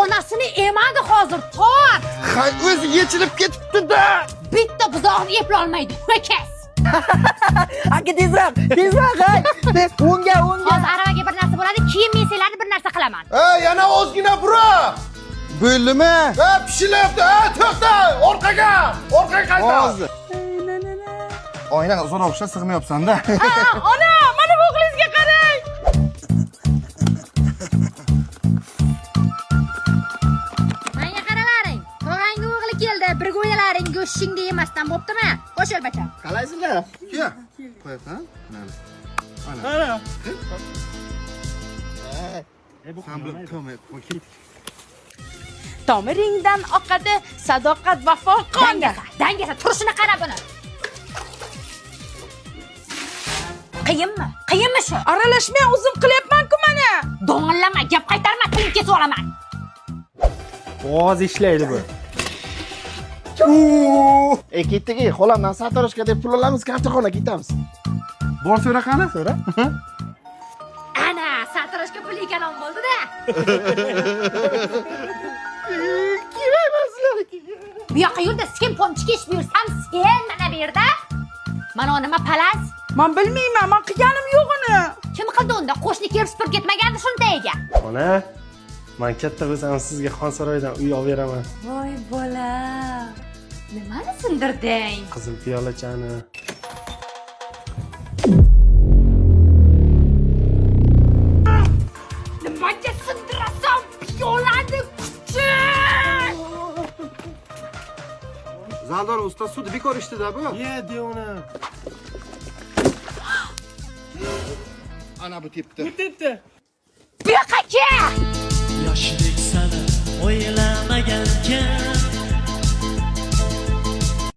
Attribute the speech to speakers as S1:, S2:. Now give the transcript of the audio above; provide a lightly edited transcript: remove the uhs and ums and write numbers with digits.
S1: onasini emadi hozir, tort.
S2: Hay, o'zi yechilib ketibdi-da.
S1: Bitta buzoqni eplolmaydi, ho'kaz.
S3: Aka tezroq, hay. O'ngga.
S1: Hozir aravaga bir narsa bo'ladi, keyin men sizlarni bir narsa qilaman.
S2: Yana ozgina bura.
S3: Bo'ldimi?
S2: Pishilyapti. To'xta, orqaga qayta.
S3: Hozir. Oynaga uzoq o'xshab sig'mayapsan-da.
S1: Ona, mana bu o'g'lingizga qarang. Menga qaralaring. Tog'angga o'g'li keldi, bir go'yalaring go'shtingni yemasdan bo'ptimi? Qo'sh yo'lbacham.
S3: Qalaysizlar?
S2: Ke. Qo'yasan? Mana.
S4: Tomiringdan oqadi sadoqat vafo qonga.
S1: Dangasa, turishini qara buni. Qiyinmi shu?
S4: Aralashmay o'zim qilyapman-ku mana.
S1: Do'ng'illama, gap qaytarma, tilim kesib olaman.
S5: Oz ishlaydi bu.
S3: Ketdik, xolamdan sartaroshga deb pul olamiz, kartaxonaga ketamiz.
S5: Bor so'ra qani? So'ra.
S1: Ana, sartaroshga pul ekan bo'ldi-da. Bu yoqqa yurda, sen pomchika ish buyursam, sen mana bu yerda. Mana nima palas?
S4: Men bilmayman, men qilganim yo'q uni.
S1: Kim qildi unda? Qo'shni kelib supurib ketmagandi shundayiga.
S5: Ona, men katta bo'lsam sizga Xonsaroydan uy olib beraman.
S1: Voy bola. Nimani sindirding?
S5: Qizil piyolachani.
S1: Nimaga sindirasan piyolani kuchi?
S2: Zaldor usta sud bekor ishdida bu.
S5: Ye, uni.
S2: Ana bu tepdi.
S5: Ketdi.
S1: Bu yoqqa kel.
S6: Yoshlik sana o'ylamagankan